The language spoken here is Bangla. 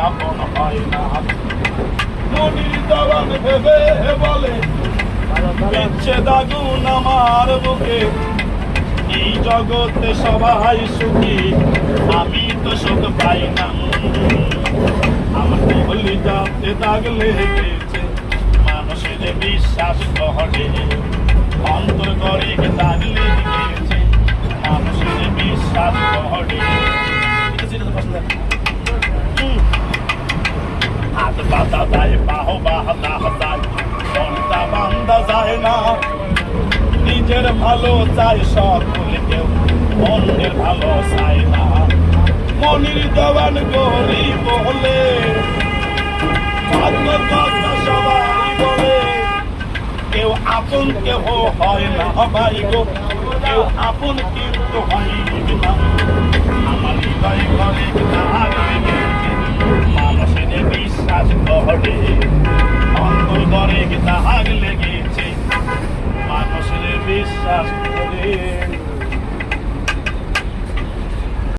আপন হয় না। মনির দেওয়ান ভেবে বলে বিচ্ছেদ আগুন আমার বুকে, এই জগতে সবাই সুখী, আমি তো সুখ পাই না। আমার কলিজাতে দাগ লেগেছে, মানুষের বিশ্বাস গড়ে, অন্তর গড়ে দাগ লেগেছে, মানুষের বিশ্বাস গড়ে। হাত বাঁধা যায়, বাহু বাঁধা যায়, মনটা বান্ধা যায় না। নিজের ভালো চাই সকল কেউ, অন্যের ভালো চাই না। মনির দেওয়ান গরিব বলে, ভাগ্য কথা সবাই বলে, কেউ আপন কেহ হয় না ভাই গো, কেউ আপন কিন্তু হয় না। আমার হৃদয় ঘরে দাগ লেগেছে, মানুষের বিশ্বাস গড়ে, অন্তর গড়ে দাগ লেগেছে, মানুষের বিশ্বাস করে।